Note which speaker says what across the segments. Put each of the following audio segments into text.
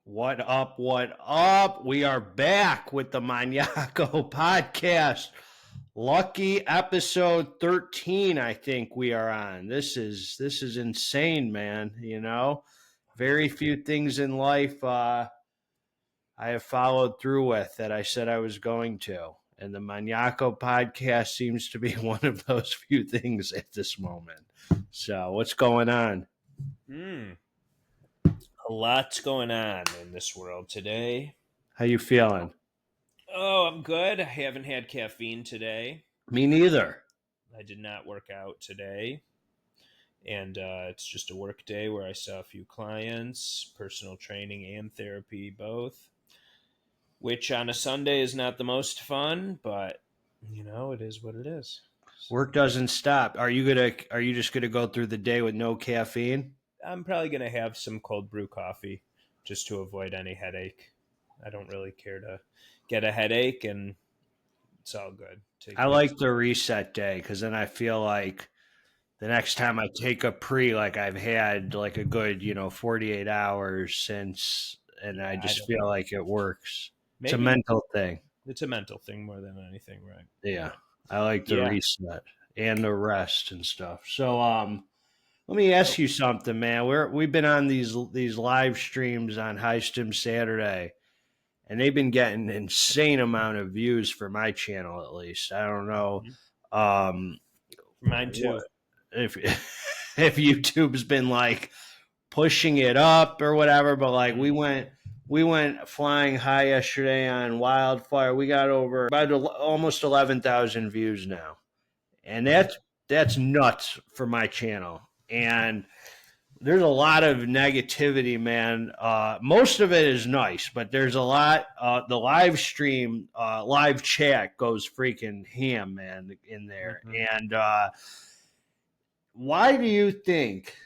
Speaker 1: What up? What up? We are back with the Maniaco podcast. Lucky episode 13, I think we are on. This is insane, man. Very few things in life I have followed through with that I said I was going to. And the Maniaco podcast seems to be one of those few things at this moment. So what's going on?
Speaker 2: A lot's going on in this world today.
Speaker 1: How you feeling?
Speaker 2: Oh, I'm good. I haven't had caffeine today.
Speaker 1: Me neither.
Speaker 2: I did not work out today. And it's just a work day where I saw a few clients, personal training and therapy both, which on a Sunday is not the most fun, but it is what it is.
Speaker 1: Work doesn't stop. Are you just gonna go through the day with no caffeine?
Speaker 2: I'm probably going to have some cold brew coffee just to avoid any headache. I don't really care to get a headache, and it's all good.
Speaker 1: I like the reset day because then I feel like the next time I take a like I've had like a good 48 hours since, and I just feel like it works. Maybe it's a mental thing.
Speaker 2: It's a mental thing more than anything, right?
Speaker 1: Yeah, I like the reset and the rest and stuff. So let me ask you something, man. We've been on these live streams on High Stim Saturday, and they've been getting an insane amount of views for my channel, at least. I don't know.
Speaker 2: Mine too.
Speaker 1: If YouTube's been like pushing it up or whatever, but like we went flying high yesterday on Wildfire. We got over about almost 11,000 views now, and that's nuts for my channel. And there's a lot of negativity, man. Most of it is nice, but there's a lot. The live stream, live chat goes freaking ham, man, in there. Mm-hmm. And why do you think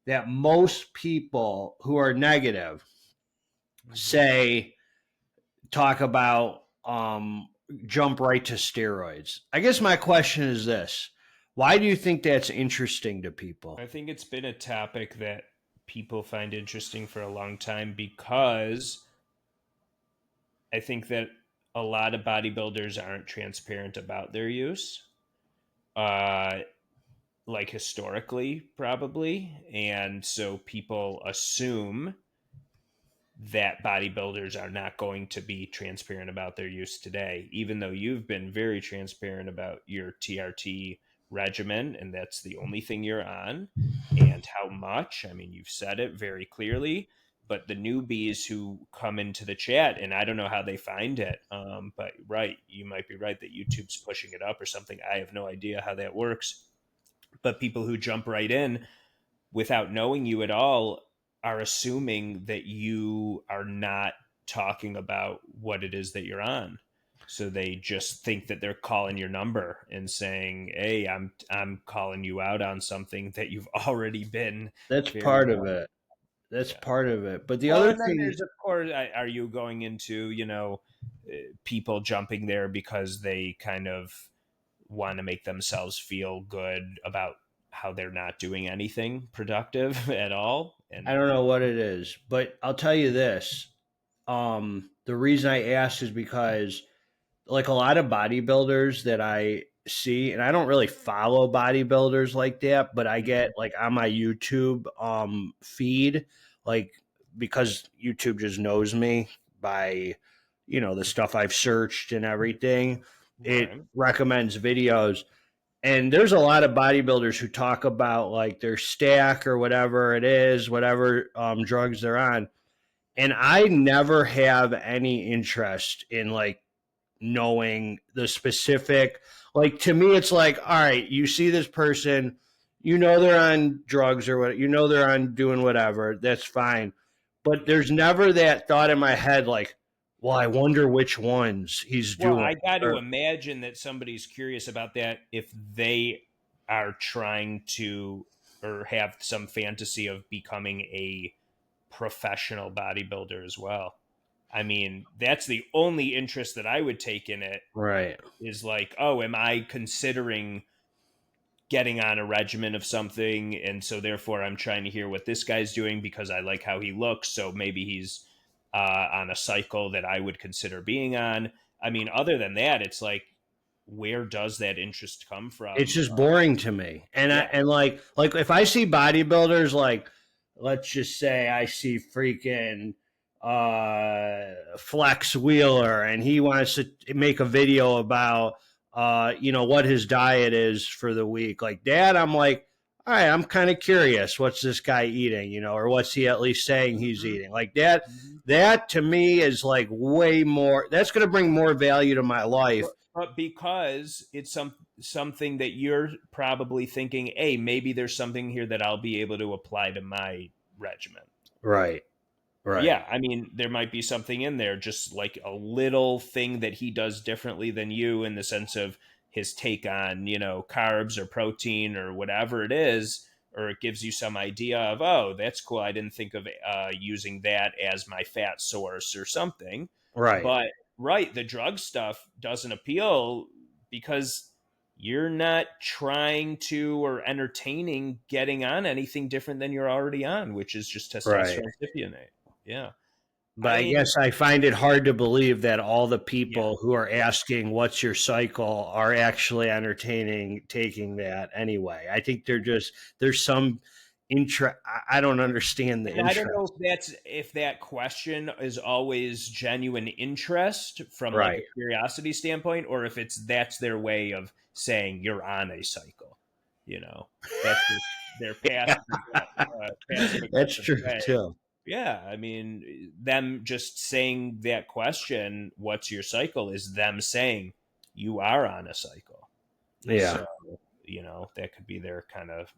Speaker 1: that most people who are negative talk about jump right to steroids? I guess my question is this. Why do you think that's interesting to people?
Speaker 2: I think it's been a topic that people find interesting for a long time because I think that a lot of bodybuilders aren't transparent about their use, like historically, probably. And so people assume that bodybuilders are not going to be transparent about their use today, even though you've been very transparent about your TRT regimen, and that's the only thing you're on, and how much. I mean, you've said it very clearly, but the newbies who come into the chat, and I don't know how they find it, but right, you might be right that YouTube's pushing it up or something. I have no idea how that works, but people who jump right in without knowing you at all are assuming that you are not talking about what it is that you're on. So they just think that they're calling your number and saying, "Hey, I'm calling you out on something that you've already been."
Speaker 1: That's part of it. That's part of it. But the other thing
Speaker 2: is, of course, are you going into people jumping there because they kind of want to make themselves feel good about how they're not doing anything productive at all?
Speaker 1: And I don't know what it is, but I'll tell you this. The reason I asked is because like a lot of bodybuilders that I see, and I don't really follow bodybuilders like that, but I get like on my YouTube feed, like because YouTube just knows me by, the stuff I've searched and everything. It recommends videos. And there's a lot of bodybuilders who talk about like their stack or whatever it is, whatever drugs they're on. And I never have any interest in like knowing the specific, like to me, it's like, all right, you see this person, they're on drugs or what, they're on doing whatever, that's fine. But there's never that thought in my head, like, well, I wonder which ones he's doing.
Speaker 2: I got to imagine that somebody's curious about that if they are trying to or have some fantasy of becoming a professional bodybuilder as well. I mean, that's the only interest that I would take in it.
Speaker 1: Right.
Speaker 2: Is like, oh, am I considering getting on a regimen of something, and so therefore I'm trying to hear what this guy's doing because I like how he looks, so maybe he's on a cycle that I would consider being on. I mean, other than that, it's like, where does that interest come
Speaker 1: It's
Speaker 2: from?
Speaker 1: just boring to me. And
Speaker 2: Yeah.
Speaker 1: like if I see bodybuilders, like let's just say I see freaking Flex Wheeler and he wants to make a video about what his diet is for the week. Like that, I'm like, all right, I'm kind of curious. What's this guy eating, or what's he at least saying he's
Speaker 2: Mhm.
Speaker 1: eating? Like that,
Speaker 2: Mhm.
Speaker 1: that to me is like way more, that's gonna bring more value to my life.
Speaker 2: But because it's something that you're probably thinking, hey, maybe there's something here that I'll be able to apply to my regimen.
Speaker 1: Right. Right.
Speaker 2: Yeah, I mean, there might be something in there, just like a little thing that he does differently than you in the sense of his take on, carbs or protein or whatever it is, or it gives you some idea of, oh, that's cool. I didn't think of using that as my fat source or something.
Speaker 1: Right.
Speaker 2: But, right, the drug stuff doesn't appeal because you're not trying to or entertaining getting on anything different than you're already on, which is just
Speaker 1: Right.
Speaker 2: testosterone cypionate. Yeah.
Speaker 1: But
Speaker 2: I
Speaker 1: I
Speaker 2: mean,
Speaker 1: guess I find it hard to believe that all the
Speaker 2: yeah.
Speaker 1: people who are asking what's your cycle are actually entertaining taking that anyway. I think there's some interest. I don't understand the
Speaker 2: And I don't know
Speaker 1: interest.
Speaker 2: if that question is always genuine interest from like a
Speaker 1: Right.
Speaker 2: curiosity standpoint, or if that's their way of saying you're on a cycle. That's their
Speaker 1: Yeah.
Speaker 2: passive
Speaker 1: That's
Speaker 2: aggressive
Speaker 1: true
Speaker 2: way.
Speaker 1: too.
Speaker 2: Yeah, I mean, them just saying that question, what's your cycle, is them saying you are on a cycle.
Speaker 1: Yeah.
Speaker 2: So, that could be their kind of,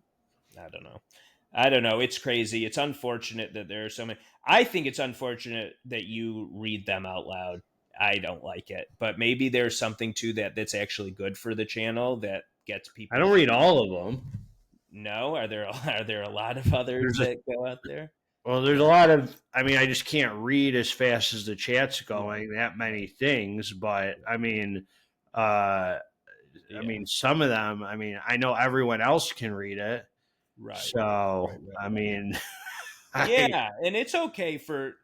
Speaker 2: I don't know. I don't know. It's crazy. It's unfortunate that there are so many. I think it's unfortunate that you read them out loud. I don't like it, but maybe there's something to that that's actually good for the channel that gets
Speaker 1: I
Speaker 2: people
Speaker 1: don't read
Speaker 2: engaged.
Speaker 1: all of them.
Speaker 2: No, are there a lot of others
Speaker 1: There's a
Speaker 2: that go out there?
Speaker 1: there's a lot of, I mean, I just can't read as fast as the chat's
Speaker 2: Yeah,
Speaker 1: going, that many things, but uh
Speaker 2: yeah,
Speaker 1: some of them, I know everyone else can read it.
Speaker 2: right, right,
Speaker 1: So,
Speaker 2: right, right.
Speaker 1: I
Speaker 2: Yeah, and it's okay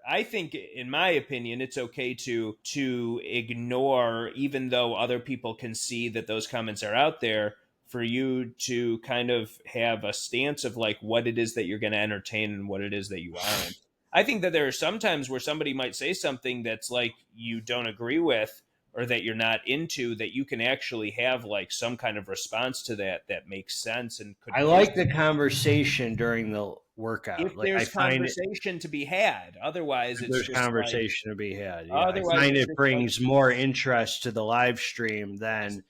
Speaker 2: I think in my opinion it's okay to ignore, even though other people can see that those comments are out there, for you to kind of have a stance of like what it is that you're going to entertain and what it is that you aren't. I think that there are some times where somebody might say something that's like you don't agree with or that you're not into, that you can actually have like some kind of response to that makes sense and could
Speaker 1: I
Speaker 2: be
Speaker 1: like the
Speaker 2: useful
Speaker 1: conversation during the
Speaker 2: if
Speaker 1: workout. Like I
Speaker 2: there's
Speaker 1: find it
Speaker 2: conversation to be had. Otherwise, it's
Speaker 1: there's
Speaker 2: just like
Speaker 1: conversation to be had. Yeah, I
Speaker 2: otherwise
Speaker 1: find
Speaker 2: it's
Speaker 1: it
Speaker 2: just like
Speaker 1: brings more interest to the live stream than,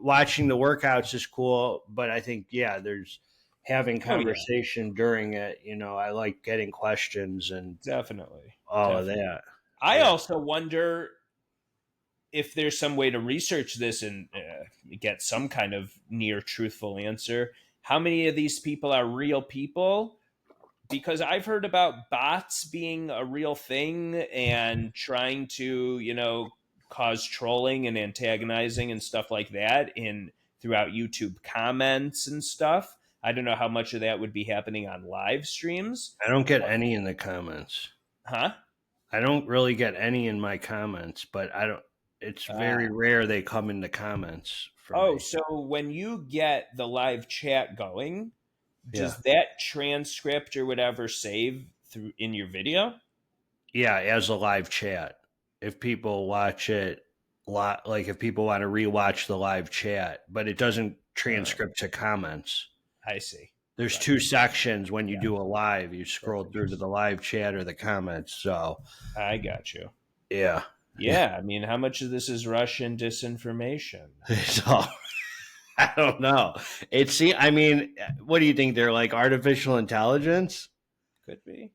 Speaker 1: watching the workouts is cool, but I think, yeah, there's having
Speaker 2: oh yeah,
Speaker 1: conversation during it. I like getting questions and
Speaker 2: definitely,
Speaker 1: all of
Speaker 2: definitely.
Speaker 1: that.
Speaker 2: I
Speaker 1: Yeah.
Speaker 2: also wonder if there's some way to research this and get some kind of near truthful answer. How many of these people are real people? Because I've heard about bots being a real thing and trying to, cause trolling and antagonizing and stuff like that in throughout YouTube comments and stuff. I don't know how much of that would be happening on live streams.
Speaker 1: I don't get any in the comments.
Speaker 2: Huh?
Speaker 1: I don't really get any in my comments, but I don't. It's very rare they come in the comments for
Speaker 2: Oh,
Speaker 1: me.
Speaker 2: so when you get the live chat going,
Speaker 1: Yeah,
Speaker 2: does that transcript or whatever save through in your video?
Speaker 1: yeah, as a live chat. If people watch it, like if people want to rewatch the live chat, but it doesn't
Speaker 2: Uh,
Speaker 1: transcript to comments.
Speaker 2: I see.
Speaker 1: There's
Speaker 2: Right.
Speaker 1: two sections when you
Speaker 2: Yeah,
Speaker 1: do a live. You
Speaker 2: that's
Speaker 1: scroll through to the
Speaker 2: interesting.
Speaker 1: live chat or the comments. So
Speaker 2: I got you.
Speaker 1: yeah, yeah.
Speaker 2: Yeah, I mean, how much of this is Russian disinformation?
Speaker 1: So I don't know. It's. What do you think? They're like artificial intelligence?
Speaker 2: Could be.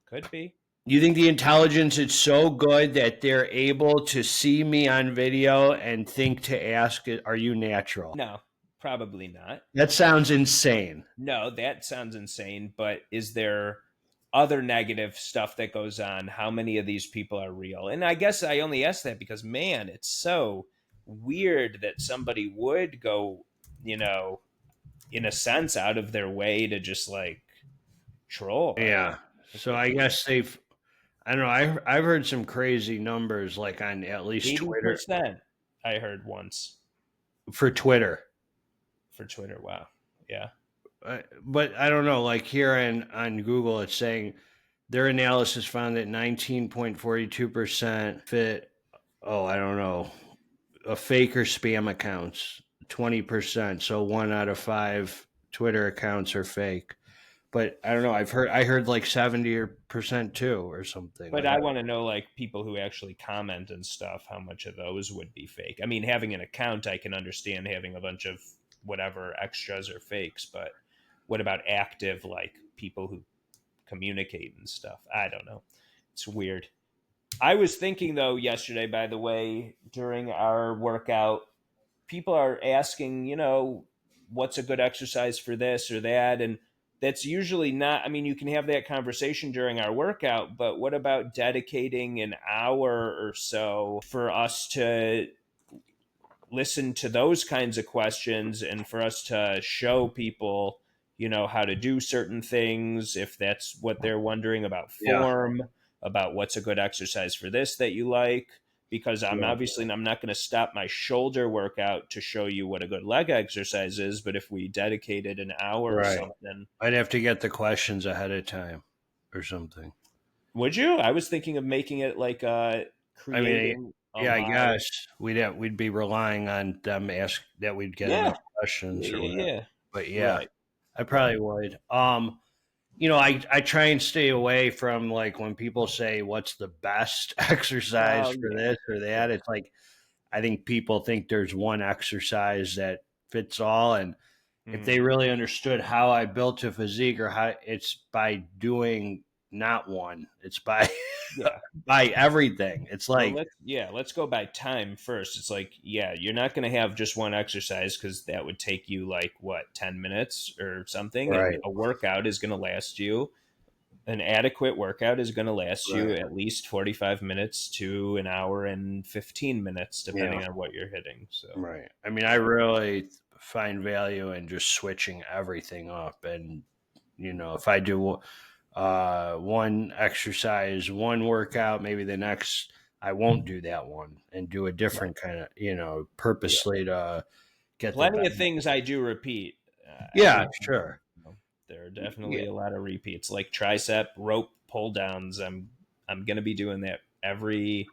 Speaker 2: Could be.
Speaker 1: You think the intelligence is so good that they're able to see me on video and think to ask, "Are you natural?"
Speaker 2: No, probably not.
Speaker 1: That sounds insane.
Speaker 2: No, that sounds insane. But is there other negative stuff that goes on? How many of these people are real? And I guess I only ask that because, man, it's so weird that somebody would go, in a sense, out of their way to just like troll.
Speaker 1: Yeah.
Speaker 2: I think
Speaker 1: So
Speaker 2: that's
Speaker 1: I guess they've, I don't know. I've heard some crazy numbers, like on at least Twitter
Speaker 2: 80%. I heard once
Speaker 1: for Twitter.
Speaker 2: for Twitter. Wow. Yeah.
Speaker 1: But I don't know. Like here on Google, it's saying their analysis found that 19.42% fit. Oh, I don't know. A fake or spam accounts. 20%. So 1 out of 5 Twitter accounts are fake. But I don't know. I heard like 70% too, or something.
Speaker 2: But
Speaker 1: Like,
Speaker 2: I want to know, like, people who actually comment and stuff, how much of those would be fake. I mean, having an account, I can understand having a bunch of whatever extras or fakes, but what about active, like, people who communicate and stuff? I don't know. It's weird. I was thinking, though, yesterday, by the way, during our workout, people are asking, what's a good exercise for this or that? And that's usually not, I mean, you can have that conversation during our workout, but what about dedicating an hour or so for us to listen to those kinds of questions and for us to show people, how to do certain things if that's what they're wondering about
Speaker 1: yeah,
Speaker 2: form, about what's a good exercise for this that you like. Because I'm
Speaker 1: yeah,
Speaker 2: obviously I'm not going to stop my shoulder workout to show you what a good leg exercise is, but if we dedicated an hour or
Speaker 1: right.
Speaker 2: something,
Speaker 1: I'd have to get the questions ahead of time or something.
Speaker 2: would you? I was thinking of making it like
Speaker 1: I mean,
Speaker 2: creating a
Speaker 1: yeah, I
Speaker 2: live.
Speaker 1: guess we'd be relying on them ask that we'd get
Speaker 2: Yeah,
Speaker 1: enough questions or
Speaker 2: yeah,
Speaker 1: whatever.
Speaker 2: yeah.
Speaker 1: But yeah,
Speaker 2: Right,
Speaker 1: I
Speaker 2: right.
Speaker 1: probably would. I try and stay away from like when people say what's the best exercise
Speaker 2: Oh
Speaker 1: for
Speaker 2: yeah,
Speaker 1: this or that.
Speaker 2: yeah.
Speaker 1: It's like I think people think there's one exercise that fits all, and if they
Speaker 2: Hmm.
Speaker 1: really understood how I built a physique or how it's by doing not one, it's by
Speaker 2: Yeah.
Speaker 1: by everything. It's
Speaker 2: Well,
Speaker 1: like
Speaker 2: let's go by time first. It's like, yeah, you're not going to have just one exercise because that would take you like what, 10 minutes or something, and
Speaker 1: right,
Speaker 2: a workout is going to last you an adequate workout is going to last you
Speaker 1: right,
Speaker 2: at least 45 minutes to an hour and 15 minutes
Speaker 1: yeah,
Speaker 2: depending on what you're hitting. So,
Speaker 1: right. I mean, I
Speaker 2: yeah.
Speaker 1: really find value in just switching everything up, and if I do one exercise, one workout, maybe the next I won't do that one and do a
Speaker 2: Right.
Speaker 1: different kind of,
Speaker 2: Yeah.
Speaker 1: purposely to get the
Speaker 2: Plenty
Speaker 1: best.
Speaker 2: of things I do repeat every
Speaker 1: Yeah,
Speaker 2: time.
Speaker 1: sure.
Speaker 2: There are definitely
Speaker 1: Yeah,
Speaker 2: a lot of repeats, like tricep rope pull downs. I'm going to be doing that every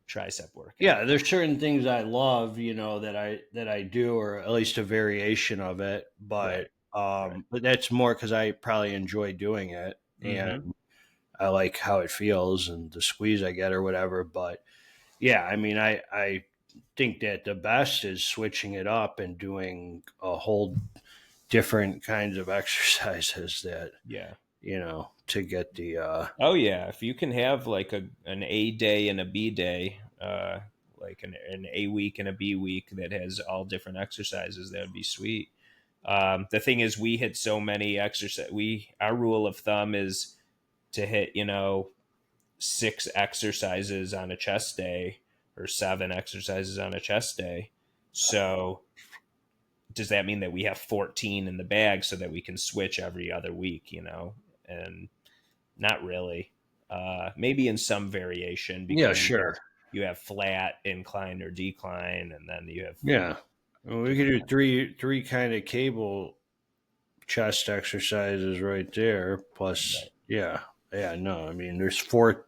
Speaker 2: tricep workout.
Speaker 1: yeah. There's certain things I love, that I do, or at least a variation of it.
Speaker 2: Right. Right.
Speaker 1: But that's more because I probably enjoy doing it and
Speaker 2: Mm-hmm.
Speaker 1: I like how it feels and the squeeze I get or whatever. But yeah, I mean, I think that the best is switching it up and doing a whole different kinds of exercises that
Speaker 2: Yeah.
Speaker 1: to get the
Speaker 2: Oh yeah, if you can have like an A day and a B day, like an A week and a B week that has all different exercises, that would be sweet. The thing is, we hit so many exercise. Our rule of thumb is to hit 6 exercises on a chest day or 7 exercises on a chest day. So does that mean that we have 14 in the bag so that we can switch every other week? And not really. Maybe in some variation
Speaker 1: yeah,
Speaker 2: because
Speaker 1: sure,
Speaker 2: you have flat, incline, or decline, and then you have
Speaker 1: yeah. Well, we could do three kind of cable chest exercises right there. Plus,
Speaker 2: right.
Speaker 1: yeah, yeah. No, I mean there's four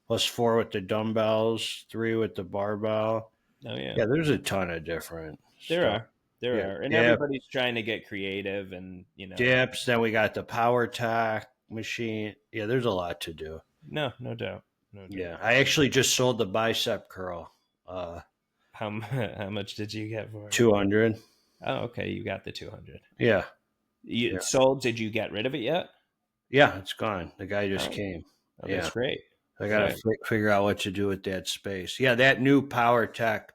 Speaker 1: plus four with the dumbbells, three with the barbell.
Speaker 2: Oh yeah,
Speaker 1: Yeah, there's a ton of different
Speaker 2: there
Speaker 1: stuff.
Speaker 2: are, there
Speaker 1: Yeah,
Speaker 2: are, and
Speaker 1: dip,
Speaker 2: everybody's trying to get creative, and
Speaker 1: dips. Then we got the Powertec machine. Yeah, there's a lot to do.
Speaker 2: no, no doubt, no doubt.
Speaker 1: Yeah, I actually just sold the bicep curl.
Speaker 2: How much did you get for it?
Speaker 1: 200.
Speaker 2: Oh, okay, you got the 200.
Speaker 1: Yeah,
Speaker 2: You
Speaker 1: yeah,
Speaker 2: sold? Did you get rid of it yet?
Speaker 1: yeah. It's gone. The guy just
Speaker 2: Oh,
Speaker 1: came.
Speaker 2: oh,
Speaker 1: Yeah,
Speaker 2: that's great.
Speaker 1: I got to
Speaker 2: Good.
Speaker 1: figure out what to do with that space. Yeah, that new Powertec.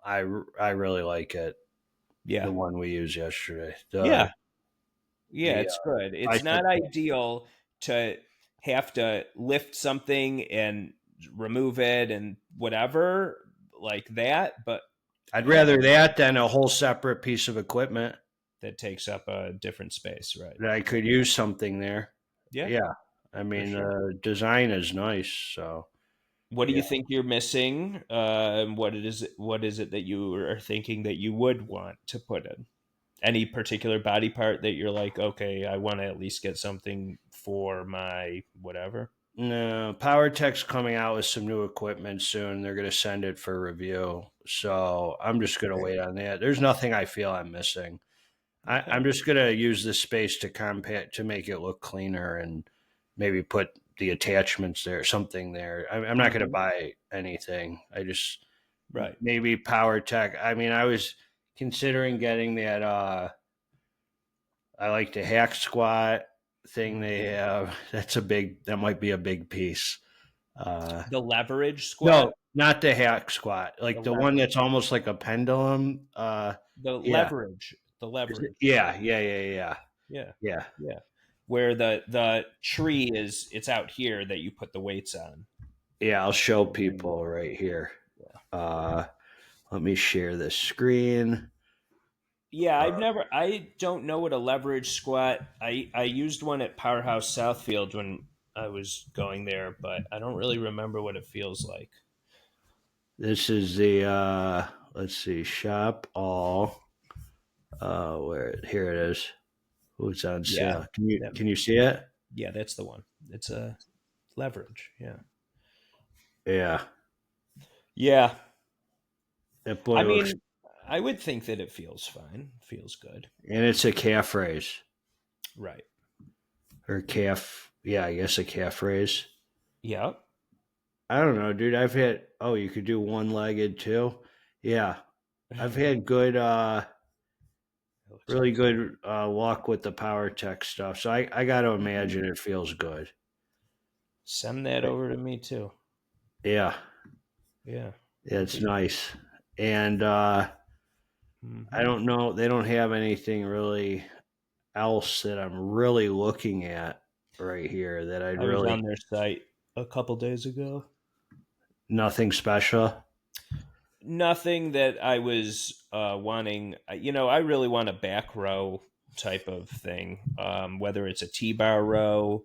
Speaker 1: I really like it.
Speaker 2: Yeah,
Speaker 1: The one we used yesterday.
Speaker 2: yeah, yeah.
Speaker 1: The
Speaker 2: It's good. It's
Speaker 1: bicep.
Speaker 2: not ideal to have to lift something and remove it and whatever like that, but
Speaker 1: I'd
Speaker 2: yeah,
Speaker 1: rather that than a whole separate piece of equipment.
Speaker 2: that takes up a different space, right?
Speaker 1: that I could use something there.
Speaker 2: Yeah,
Speaker 1: Yeah. I
Speaker 2: for
Speaker 1: mean,
Speaker 2: sure.
Speaker 1: design is nice. So,
Speaker 2: What do
Speaker 1: yeah.
Speaker 2: you think you're missing? What it is? What is it that you are thinking that you would want to put in? Any particular body part that you're like, okay, I want to at least get something for my whatever?
Speaker 1: No, Powertec's coming out with some new equipment soon. They're going to send it for review. So I'm just going to
Speaker 2: Okay.
Speaker 1: wait on that. There's nothing I feel I'm missing.
Speaker 2: Okay.
Speaker 1: I'm just going to use this space to compact to make it look cleaner and maybe put the attachments there, something there. I'm not going to
Speaker 2: Mhm.
Speaker 1: buy anything. I just
Speaker 2: Right.
Speaker 1: maybe Powertec. I mean, I was considering getting that. I like the hack squat thing they
Speaker 2: Mhm.
Speaker 1: have. That might be a big piece. Uh,
Speaker 2: The leverage squat,
Speaker 1: no, not the hack squat.
Speaker 2: the
Speaker 1: Like the one
Speaker 2: leverage,
Speaker 1: that's almost like a pendulum.
Speaker 2: the
Speaker 1: Yeah.
Speaker 2: leverage, the
Speaker 1: Is it?
Speaker 2: leverage.
Speaker 1: Yeah, yeah, yeah, yeah,
Speaker 2: Yeah.
Speaker 1: yeah.
Speaker 2: Yeah. Where the tree is, it's out here that you put the weights on.
Speaker 1: Yeah, I'll show
Speaker 2: And
Speaker 1: people right here.
Speaker 2: yeah.
Speaker 1: Uh, let me share this screen.
Speaker 2: Yeah,
Speaker 1: Uh,
Speaker 2: I don't know what a leverage squat. I used one at Powerhouse Southfield when I was going there, but I don't really remember what it feels like.
Speaker 1: this is the let's see, shop all. Where here it is. Oh, it's on
Speaker 2: Yeah.
Speaker 1: sale.
Speaker 2: That,
Speaker 1: Can you see it?
Speaker 2: yeah, that's the one. It's a leverage. Yeah.
Speaker 1: Yeah,
Speaker 2: Yeah.
Speaker 1: that
Speaker 2: I
Speaker 1: boy looks,
Speaker 2: mean, I would think that it feels fine. Feels good.
Speaker 1: and it's a calf raise
Speaker 2: Right.
Speaker 1: or calf. Yeah, I guess a calf raise.
Speaker 2: Yeah.
Speaker 1: I don't know, dude. I've had. Oh, you could do one legged too. Yeah, I've had good,
Speaker 2: It looks
Speaker 1: really
Speaker 2: awesome.
Speaker 1: good luck with the Power Tech stuff. So I got to
Speaker 2: Mhm.
Speaker 1: imagine it feels good.
Speaker 2: Send that over to me too.
Speaker 1: Yeah,
Speaker 2: Yeah.
Speaker 1: yeah,
Speaker 2: That'd
Speaker 1: it's
Speaker 2: be cool.
Speaker 1: nice. And I
Speaker 2: Hmm.
Speaker 1: don't know. They don't have anything really else that I'm really looking at right here that I'd
Speaker 2: I was
Speaker 1: really
Speaker 2: on their site a couple days ago.
Speaker 1: nothing special.
Speaker 2: Nothing that I was wanting. I really want a back row type of thing, whether it's a T-bar row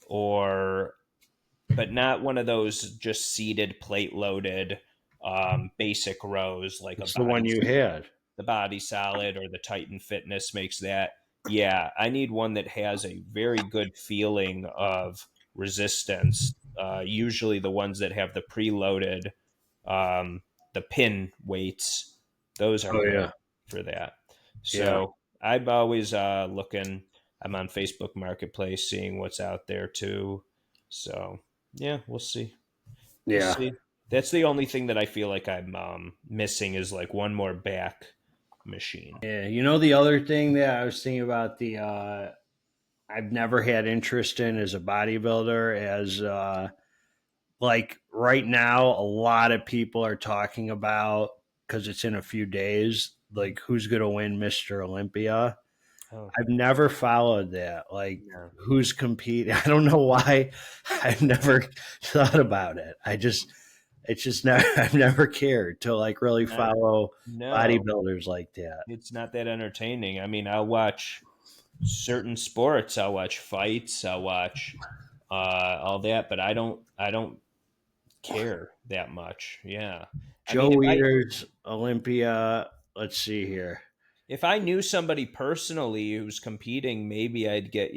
Speaker 2: or, but not one of those just seated, plate loaded, basic rows like a
Speaker 1: It's the one you had.
Speaker 2: the Body Solid or the Titan Fitness makes that. Yeah, I need one that has a very good feeling of resistance. Usually, the ones that have the preloaded, um, the pin weights, those are
Speaker 1: Oh
Speaker 2: great
Speaker 1: yeah,
Speaker 2: for that.
Speaker 1: yeah,
Speaker 2: So I'm always looking. I'm on Facebook Marketplace, seeing what's out there too. So yeah, we'll see. We'll
Speaker 1: yeah.
Speaker 2: see. That's the only thing that I feel like I'm missing is like one more back machine.
Speaker 1: Yeah, you know the other thing that I was thinking about the I've never had interest in as a bodybuilder as like right now a lot of people are talking about because it's in a few days like who's going to win Mr. Olympia.
Speaker 2: Oh,
Speaker 1: I've never followed that. Like
Speaker 2: no.
Speaker 1: who's competing? I don't know why. I've never thought about it. It's just never I've never cared to like really
Speaker 2: Not,
Speaker 1: follow
Speaker 2: no,
Speaker 1: bodybuilders like that.
Speaker 2: it's not that entertaining. I mean, I'll watch certain sports. I'll watch fights. I'll watch all that, but I don't care that much. Yeah. I mean,
Speaker 1: Joe Eaters, Olympia. Let's see here.
Speaker 2: if I knew somebody personally who's competing, maybe I'd get,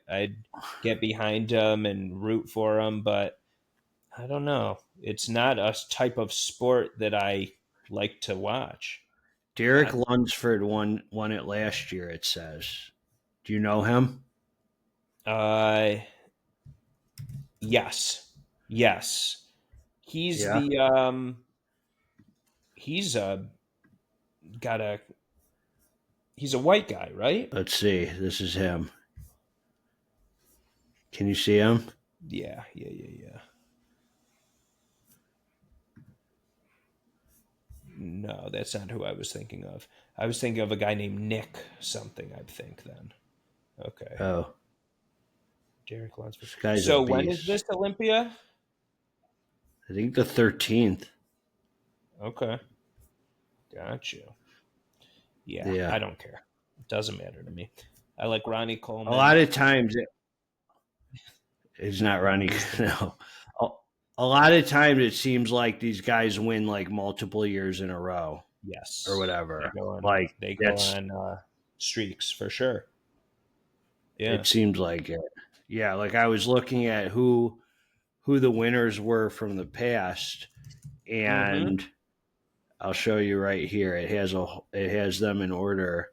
Speaker 2: I'd get behind them and root for them, but I don't know. It's not a type of sport that I like to watch.
Speaker 1: Derek
Speaker 2: Not,
Speaker 1: Lunsford won it last year. It says. Do you know him?
Speaker 2: uh, yes, yes. He's
Speaker 1: Yeah.
Speaker 2: the he's got a he's a white guy, right?
Speaker 1: Let's see. This is him. Can you see him?
Speaker 2: Yeah, yeah, yeah, yeah. No, that's not who I was thinking of. I was thinking of a guy named Nick something. I think then. Okay,
Speaker 1: Oh,
Speaker 2: Derek Lunsford.
Speaker 1: this guy's a
Speaker 2: So when is
Speaker 1: beast.
Speaker 2: this Olympia?
Speaker 1: I think the 13th.
Speaker 2: Okay, got you. Yeah,
Speaker 1: Yeah.
Speaker 2: I don't care. Doesn't matter to me. I like Ronnie Coleman.
Speaker 1: A lot of times it's not Ronnie. No. A lot of times it seems like these guys win like multiple years in a row.
Speaker 2: Yes.
Speaker 1: Or whatever.
Speaker 2: They go on streaks for sure. Yeah.
Speaker 1: It seems like it. Yeah, like I was looking at who the winners were from the past, and I'll show you right here. It has them in order.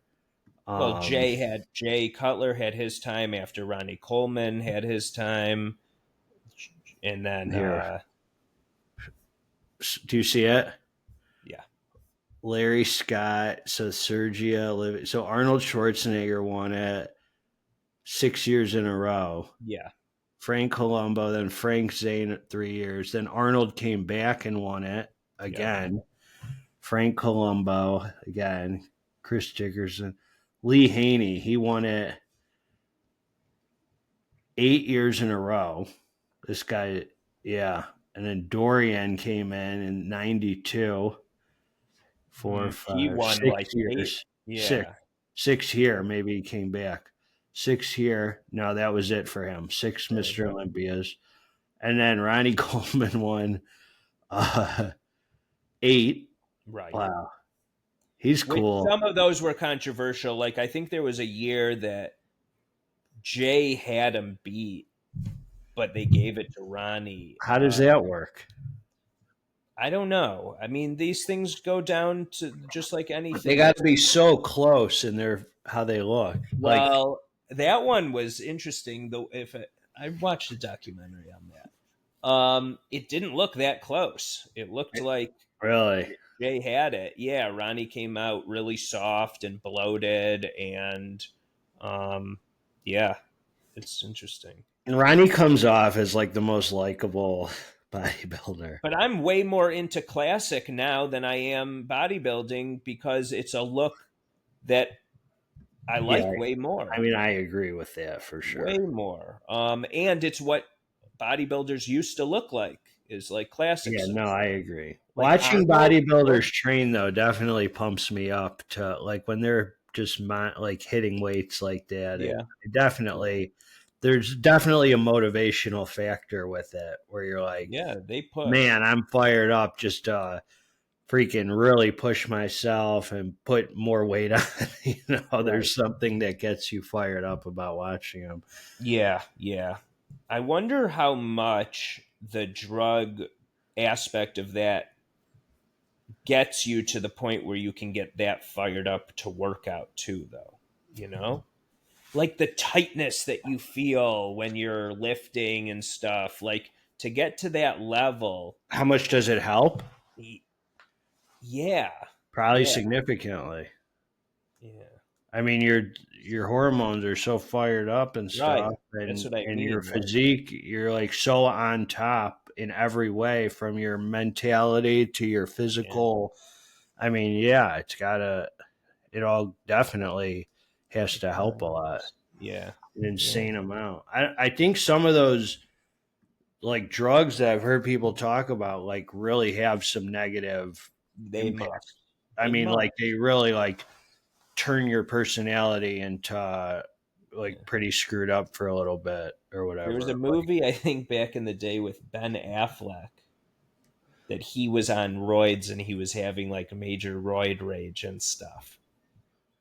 Speaker 2: Well, Jay Cutler had his time after Ronnie Coleman had his time, and then
Speaker 1: here. Do you see it?
Speaker 2: Yeah.
Speaker 1: Larry Scott, so Sergio, so Arnold Schwarzenegger won it 6 years in a row.
Speaker 2: Yeah.
Speaker 1: Frank Colombo, then Frank Zane 3 years. Then Arnold came back and won it again. Yeah. Frank Colombo again. Chris Dickerson. Lee Haney, he won it 8 years in a row. This guy, yeah. And then Dorian came in 92. 4, 5, he won 6 like years. 8. Yeah. 6 here. Maybe he came back. 6 here. No, that was it for him. 6 Mr. Olympias. And then Ronnie Coleman won 8.
Speaker 2: Right.
Speaker 1: Wow. He's cool.
Speaker 2: Some of those were controversial. Like I think there was a year that Jay had him beat, but they gave it to Ronnie.
Speaker 1: How does that work?
Speaker 2: I don't know. I mean, these things go down to just like anything.
Speaker 1: They got to be so close in their how they look.
Speaker 2: Well, that one was interesting. Though, I watched a documentary on that, it didn't look that close. It looked like
Speaker 1: really
Speaker 2: Jay had it. Yeah, Ronnie came out really soft and bloated, and yeah, it's interesting.
Speaker 1: And Ronnie comes off as like the most likable bodybuilder.
Speaker 2: But I'm way more into classic now than I am bodybuilding because it's a look that I like way more.
Speaker 1: I mean, I agree with that for sure.
Speaker 2: Way more. And it's what bodybuilders used to look like, is like classic.
Speaker 1: Yeah, no, I agree. Like watching bodybuilders train though definitely pumps me up to like when they're just like hitting weights like that.
Speaker 2: Yeah,
Speaker 1: there's definitely a motivational factor with it where you're like,
Speaker 2: yeah, they push.
Speaker 1: Man, I'm fired up just to freaking really push myself and put more weight on. There's something that gets you fired up about watching them.
Speaker 2: Yeah, yeah. I wonder how much the drug aspect of that gets you to the point where you can get that fired up to work out too, though, like the tightness that you feel when you're lifting and stuff, like to get to that level.
Speaker 1: How much does it help?
Speaker 2: Yeah.
Speaker 1: Probably significantly.
Speaker 2: Yeah.
Speaker 1: I mean, your hormones are so fired up and stuff.
Speaker 2: Right. That's what I mean.
Speaker 1: Your physique, you're like so on top in every way, from your mentality to your physical. Yeah. I mean, yeah, it all definitely has to help a lot.
Speaker 2: Yeah.
Speaker 1: An insane amount. I think some of those like drugs that I've heard people talk about like really have some negative impact. Like they really like turn your personality into like pretty screwed up for a little bit or whatever.
Speaker 2: There was a movie I think back in the day with Ben Affleck that he was on roids and he was having like a major roid rage and stuff.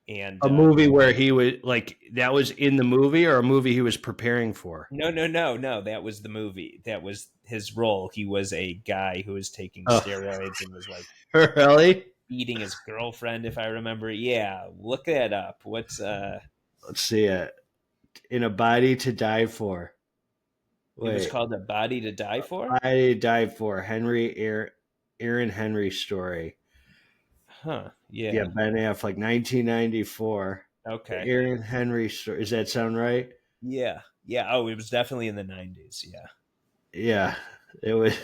Speaker 2: And
Speaker 1: a movie where he was like, that was in the movie, or a movie he was preparing for?
Speaker 2: No. That was the movie. That was his role. He was a guy who was taking steroids and was like
Speaker 1: really
Speaker 2: beating his girlfriend, if I remember. Yeah, look that up. Let's
Speaker 1: see it. In A Body to Die For.
Speaker 2: Wait. It was called A Body to Die For?
Speaker 1: A Body to Die For. Aaron Henry story.
Speaker 2: Huh. Yeah.
Speaker 1: Yeah, Ben Affleck, 1994.
Speaker 2: Okay.
Speaker 1: Aaron Henry story. Does that sound right?
Speaker 2: Yeah. Yeah. Oh, it was definitely in the 90s. Yeah.
Speaker 1: Yeah. It was.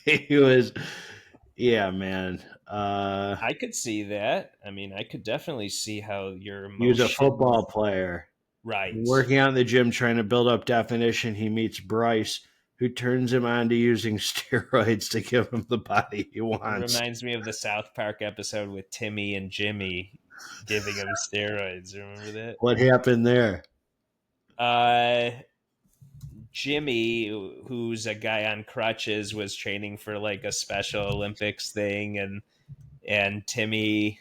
Speaker 1: He was. Yeah, man.
Speaker 2: I could see that. I mean, I could definitely see how your emotions...
Speaker 1: He was a football player.
Speaker 2: Right.
Speaker 1: Working out in the gym, trying to build up definition. He meets Bryce, who turns him on to using steroids to give him the body he wants.
Speaker 2: It reminds me of the South Park episode with Timmy and Jimmy giving him steroids. Remember that?
Speaker 1: What happened there?
Speaker 2: Jimmy, who's a guy on crutches, was training for like a Special Olympics thing, and Timmy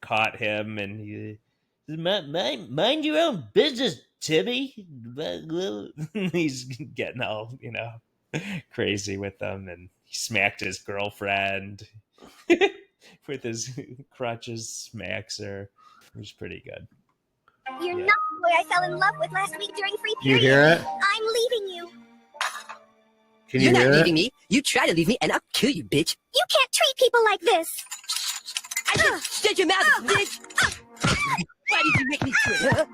Speaker 2: caught him, and he mind your own business, Timmy. He's getting all crazy with them, and he smacked his girlfriend with his crutches. Smacks her. It was pretty good.
Speaker 3: You're not the boy I fell in love with last week during free
Speaker 1: Do you
Speaker 3: period.
Speaker 1: hear it?
Speaker 3: I'm leaving you.
Speaker 1: Can you
Speaker 4: You're
Speaker 1: hear
Speaker 4: not
Speaker 1: it?
Speaker 4: leaving me. You try to leave me, and I'll kill you, bitch.
Speaker 3: You can't treat people like this.
Speaker 4: I just shut your mouth, bitch. Why did you make me do it, huh?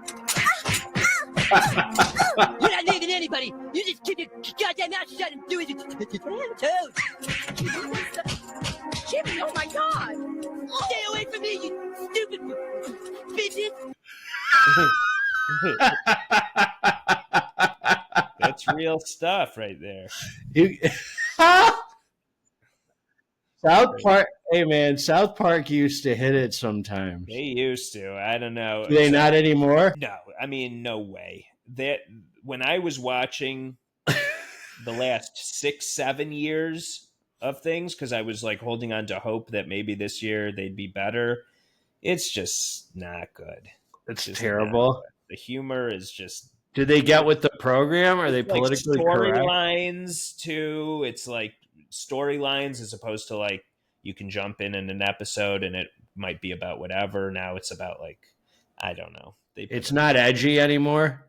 Speaker 4: You're not leaving anybody. You just keep your goddamn mouth shut and do it. Damn toes. Jimmy, oh my God. Stay away from me, you stupid bitches.
Speaker 2: That's real stuff right there.
Speaker 1: South Park. Hey man, South Park used to hit it sometimes.
Speaker 2: They used to. I don't know.
Speaker 1: Do they not anymore?
Speaker 2: No, I mean, no way. That when I was watching the last 6-7 years of things, because I was like holding on to hope that maybe this year they'd be better. It's just not good.
Speaker 1: It's
Speaker 2: just
Speaker 1: terrible.
Speaker 2: The humor is just.
Speaker 1: Did they get with the program? Are they politically correct?
Speaker 2: Storylines too. It's like storylines as opposed to like you can jump in an episode and it might be about whatever. Now it's about like, I don't know.
Speaker 1: It's not edgy anymore.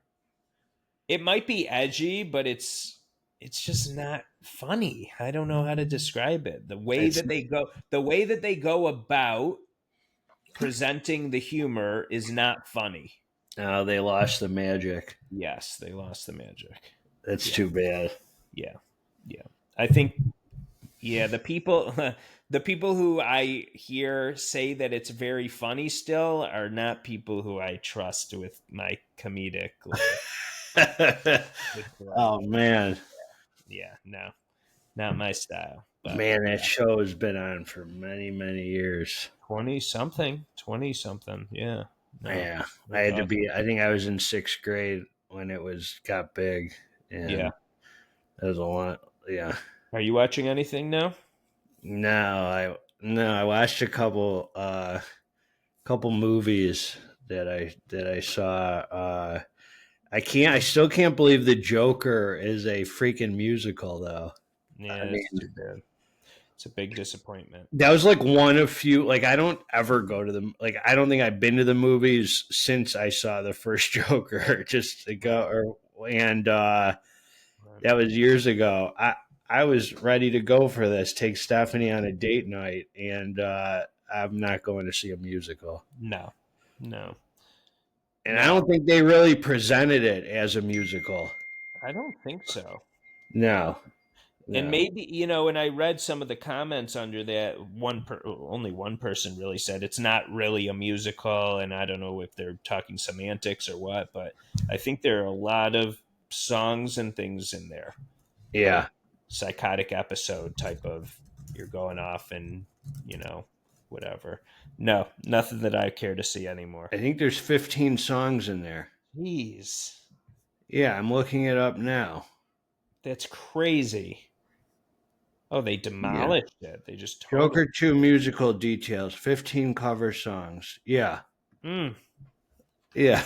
Speaker 2: It might be edgy, but it's just not funny. I don't know how to describe it. The way that they go about presenting the humor is not funny.
Speaker 1: Oh, they lost the magic.
Speaker 2: Yes, they lost the magic.
Speaker 1: That's too bad.
Speaker 2: Yeah. I think the people who I hear say that it's very funny still are not people who I trust with my comedic.
Speaker 1: Oh man.
Speaker 2: Yeah, no. Not my style. But,
Speaker 1: man, that show has been on for many, many years.
Speaker 2: 20 something. Yeah. No,
Speaker 1: yeah. I had to be, I think I was in 6th grade when it got big. And
Speaker 2: yeah.
Speaker 1: That was a lot. Yeah.
Speaker 2: Are you watching anything now?
Speaker 1: No, I watched a couple movies that I saw. I still can't believe The Joker is a freaking musical though.
Speaker 2: Yeah, it's too bad. It's a big disappointment.
Speaker 1: That was like one of few, like I don't ever go to them. Like I don't think I've been to the movies since I saw the first Joker, just to go that was years ago. I was ready to go for this, take Stephanie on a date night, and I'm not going to see a musical.
Speaker 2: No.
Speaker 1: And I don't think they really presented it as a musical.
Speaker 2: I don't think so.
Speaker 1: No.
Speaker 2: And maybe, and I read some of the comments under that, only one person really said it's not really a musical, and I don't know if they're talking semantics or what, but I think there are a lot of songs and things in there.
Speaker 1: Yeah.
Speaker 2: Like psychotic episode type of, you're going off and, whatever. No, nothing that I care to see anymore.
Speaker 1: I think there's 15 songs in there.
Speaker 2: Jeez.
Speaker 1: Yeah, I'm looking it up now.
Speaker 2: That's crazy. Oh, they demolished it. They just
Speaker 1: Joker 2 musical details, 15 cover songs. Yeah. Yeah.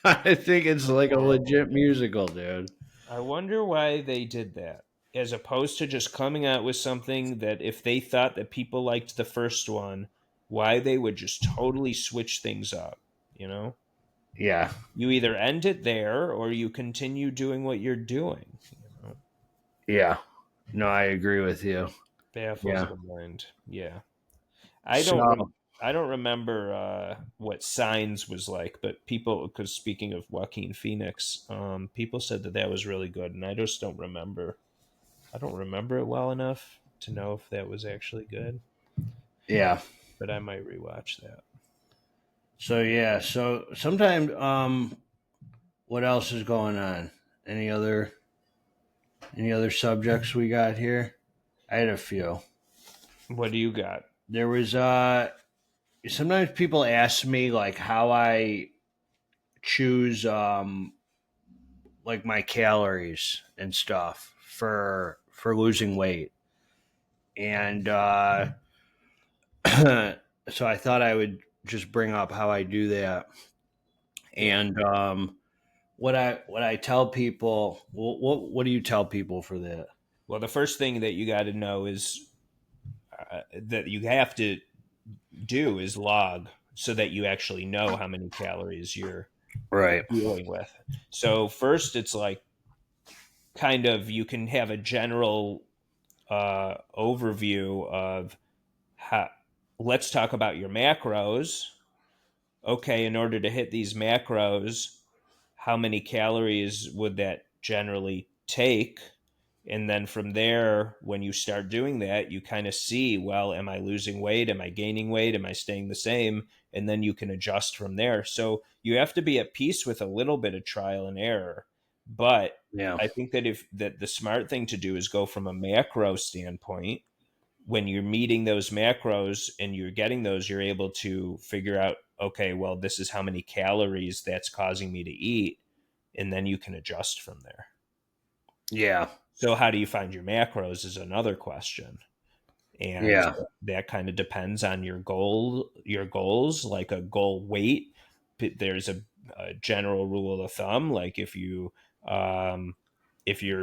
Speaker 1: I think it's like a legit musical, dude.
Speaker 2: I wonder why they did that, as opposed to just coming out with something that if they thought that people liked the first one, why they would just totally switch things up,
Speaker 1: Yeah.
Speaker 2: You either end it there or you continue doing what you're doing.
Speaker 1: Yeah. No, I agree with you.
Speaker 2: Baffles the mind. Yeah. I don't remember what Signs was like, but people, because speaking of Joaquin Phoenix, people said that was really good, and I just don't remember. I don't remember it well enough to know if that was actually good.
Speaker 1: Yeah.
Speaker 2: But I might rewatch that.
Speaker 1: So sometimes, what else is going on? Any other subjects we got here? I had a few.
Speaker 2: What do you got?
Speaker 1: There was sometimes people ask me like how I choose like my calories and stuff for losing weight. And so I thought I would just bring up how I do that. And what I tell people, what do you tell people for that?
Speaker 2: Well, the first thing that you got to know is that you have to do is log so that you actually know how many calories you're
Speaker 1: Right.
Speaker 2: dealing with. So first, it's like kind of you can have a general overview of how. Let's talk about your macros. Okay, in order to hit these macros, how many calories would that generally take? And then from there, when you start doing that, you kind of see, well, am I losing weight? Am I gaining weight? Am I staying the same? And then you can adjust from there. So you have to be at peace with a little bit of trial and error. But
Speaker 1: Yeah.
Speaker 2: I think that the smart thing to do is go from a macro standpoint. When you're meeting those macros and you're getting those, you're able to figure out, okay, well, this is how many calories that's causing me to eat. And then you can adjust from there.
Speaker 1: Yeah.
Speaker 2: So how do you find your macros is another question. And
Speaker 1: Yeah.
Speaker 2: that kind of depends on your goals, like a goal weight. There's a general rule of thumb. Like if you're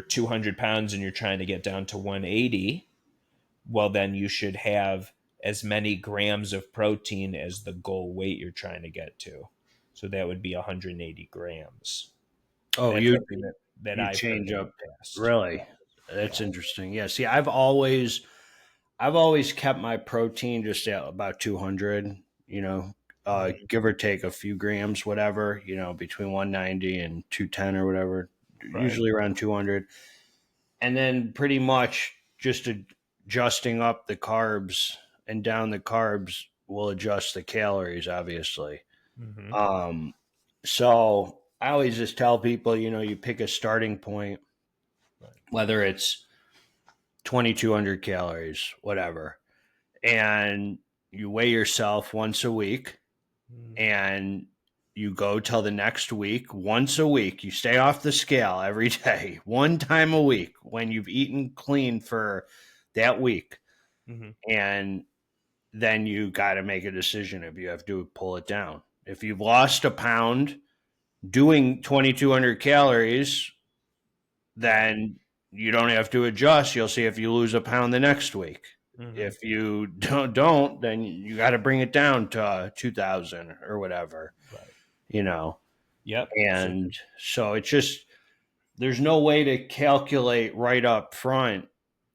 Speaker 2: 200 pounds and you're trying to get down to 180, well, then you should have as many grams of protein as the goal weight you're trying to get to. So that would be 180 grams.
Speaker 1: Oh,
Speaker 2: That's
Speaker 1: you
Speaker 2: something that I've
Speaker 1: change
Speaker 2: heard in
Speaker 1: up.
Speaker 2: the past.
Speaker 1: Really? That's
Speaker 2: Yeah.
Speaker 1: interesting. Yeah. See, I've always kept my protein just at about 200, give or take a few grams, whatever, between 190 and 210 or whatever,
Speaker 2: Right.
Speaker 1: usually around 200. And then pretty much just adjusting up the carbs and down the carbs will adjust the calories, obviously.
Speaker 2: Mm-hmm.
Speaker 1: So I always just tell people, you pick a starting point,
Speaker 2: Right.
Speaker 1: whether it's 2,200 calories, whatever, and you weigh yourself once a week, and you go till the next week. Once a week, you stay off the scale every day, one time a week when you've eaten clean for that week.
Speaker 2: Mm-hmm.
Speaker 1: And then you got to make a decision if you have to pull it down. If you've lost a pound doing 2,200 calories, then you don't have to adjust. You'll see if you lose a pound the next week.
Speaker 2: Mm-hmm.
Speaker 1: If you don't, then you got to bring it down to 2,000 or whatever,
Speaker 2: Right. Yep.
Speaker 1: And so it's just, there's no way to calculate right up front.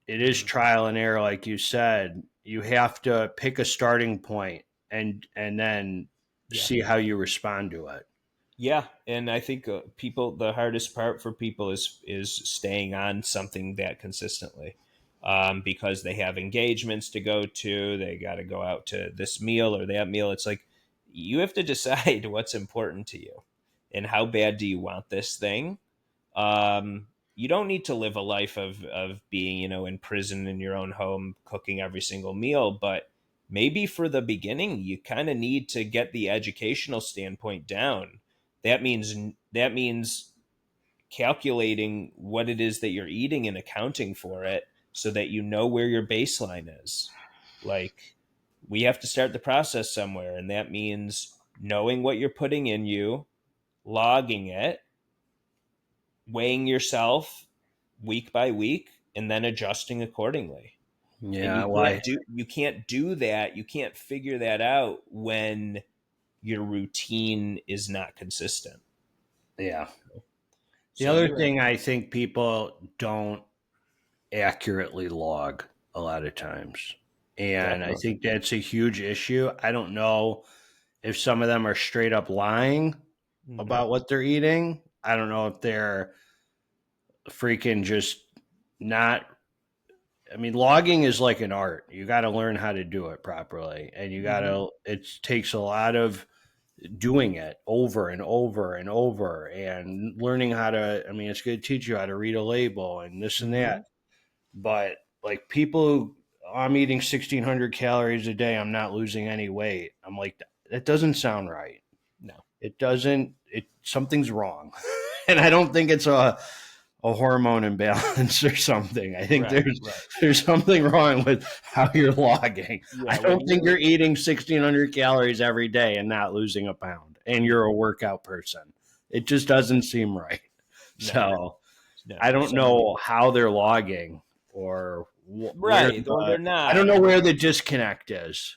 Speaker 1: It is trial and error, like you said. You have to pick a starting point and then see how you respond to it.
Speaker 2: Yeah, and I think the hardest part for people is staying on something that consistently, because they have engagements to go to. They got to go out to this meal or that meal. It's like you have to decide what's important to you, and how bad do you want this thing. You don't need to live a life of being in prison in your own home cooking every single meal, but maybe for the beginning you kind of need to get the educational standpoint down. That means calculating what it is that you're eating and accounting for it so that you know where your baseline is. Like, we have to start the process somewhere, and that means knowing what you're putting in you, logging it, weighing yourself week by week, and then adjusting accordingly.
Speaker 1: Yeah,
Speaker 2: and you can't do that. You can't figure that out when your routine is not consistent.
Speaker 1: Yeah. The other thing I think people don't accurately log a lot of times. And I think that's a huge issue. I don't know if some of them are straight up lying about what they're eating. I don't know if they're freaking just not. I mean, logging is like an art. You got to learn how to do it properly. And it takes a lot of doing it over and over and over and learning how to, it's going to teach you how to read a label and this and that. But like people I'm eating 1,600 calories a day. I'm not losing any weight. I'm like, that doesn't sound right.
Speaker 2: No.
Speaker 1: It doesn't. Something's wrong, and I don't think it's a hormone imbalance or something. I think there's something wrong with how you're logging.
Speaker 2: Yeah,
Speaker 1: I don't think you're eating 1,600 calories every day and not losing a pound, and you're a workout person. It just doesn't seem right.
Speaker 2: No.
Speaker 1: I don't know how they're logging or
Speaker 2: they're not.
Speaker 1: I don't know where the disconnect is.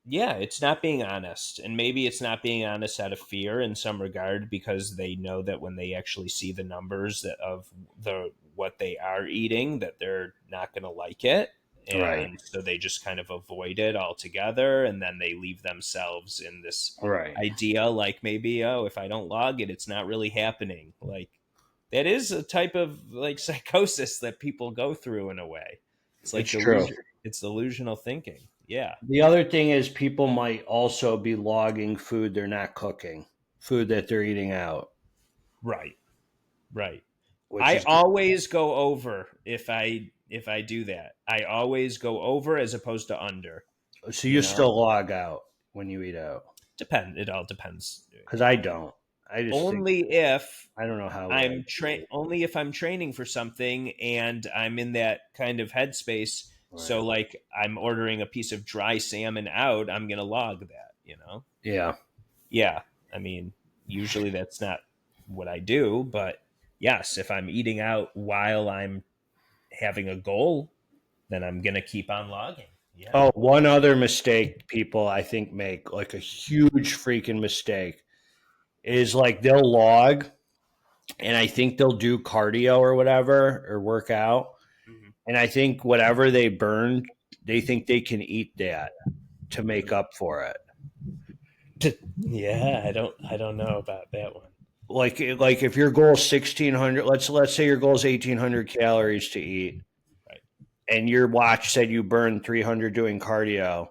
Speaker 2: Yeah, it's not being honest. And maybe it's not being honest out of fear in some regard, because they know that when they actually see the numbers of what they are eating, that they're not going to like it. And so they just kind of avoid it altogether. And then they leave themselves in this idea like, maybe, if I don't log it, it's not really happening. Like, that is a type of like psychosis that people go through in a way. It's like it's delusional thinking. Yeah.
Speaker 1: The other thing is people might also be logging food they're not cooking, food that they're eating out.
Speaker 2: Right. I always go over if I do that. I always go over as opposed to under.
Speaker 1: So you still log out when you eat out?
Speaker 2: It all depends.
Speaker 1: Because I don't. I just
Speaker 2: I don't
Speaker 1: know how
Speaker 2: I'm only if I'm training for something and I'm in that kind of headspace. Right. So like I'm ordering a piece of dry salmon out, I'm going to log that, Yeah. Yeah. I mean, usually that's not what I do, but yes, if I'm eating out while I'm having a goal, then I'm going to keep on logging. Yeah.
Speaker 1: Oh, one other mistake people I think make, like a huge freaking mistake, is like they'll log and I think they'll do cardio or whatever or work out. Mm-hmm. And I think whatever they burn, they think they can eat that to make up for it.
Speaker 2: Yeah, I don't know about that one.
Speaker 1: Like if your goal is 1,600, let's say your goal is 1,800 calories to eat, right? And your watch said you burned 300 doing cardio.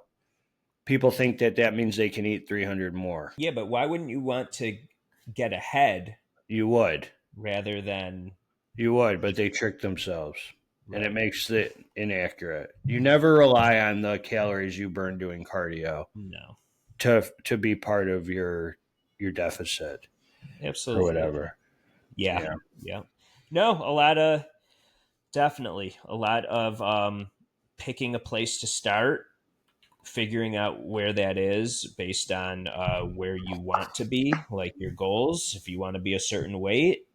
Speaker 1: People think that means they can eat 300 more.
Speaker 2: Yeah, but why wouldn't you want to get ahead?
Speaker 1: You would.
Speaker 2: Rather than...
Speaker 1: You would, but they trick themselves. Right. And it makes it inaccurate. You never rely on the calories you burn doing cardio.
Speaker 2: No.
Speaker 1: To be part of your deficit.
Speaker 2: Absolutely.
Speaker 1: Or whatever.
Speaker 2: Yeah. No, definitely a lot of picking a place to start, figuring out where that is based on where you want to be, like your goals. If you want to be a certain weight,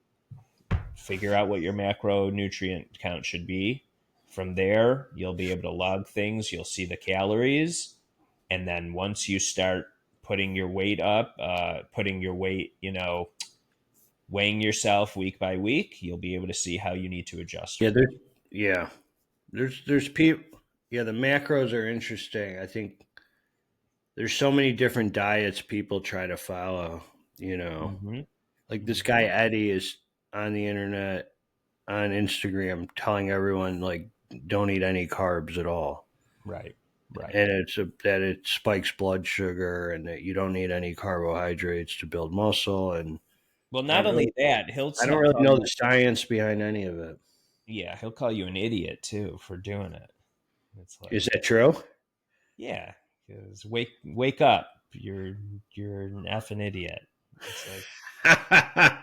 Speaker 2: figure out what your macronutrient count should be. From there, you'll be able to log things. You'll see the calories. And then once you start putting your weight up, weighing yourself week by week, you'll be able to see how you need to adjust.
Speaker 1: There's people. Yeah, the macros are interesting. I think there's so many different diets people try to follow, Mm-hmm. Like this guy Eddie is on the internet, on Instagram, telling everyone like don't eat any carbs at all.
Speaker 2: Right.
Speaker 1: And that it spikes blood sugar and that you don't need any carbohydrates to build muscle. And
Speaker 2: well, not only that,
Speaker 1: I don't really know the science behind any of it.
Speaker 2: Yeah, he'll call you an idiot too for doing it.
Speaker 1: It's like, is that true?
Speaker 2: Yeah, because wake up, you're an effing idiot. It's like,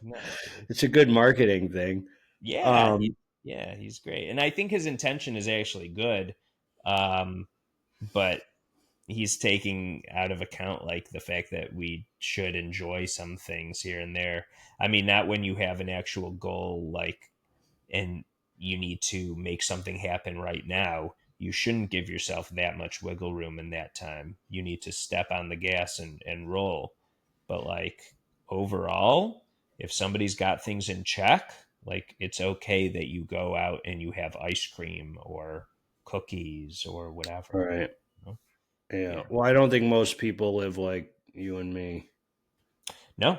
Speaker 1: no, it's a good marketing thing.
Speaker 2: Yeah, he's great, and I think his intention is actually good, but he's taking out of account like the fact that we should enjoy some things here and there. I mean, not when you have an actual goal, like, and you need to make something happen right now. You shouldn't give yourself that much wiggle room in that time. You need to step on the gas and roll. But like overall, if somebody's got things in check, like it's okay that you go out and you have ice cream or cookies or whatever.
Speaker 1: Right. Yeah. Well, I don't think most people live like you and me.
Speaker 2: No,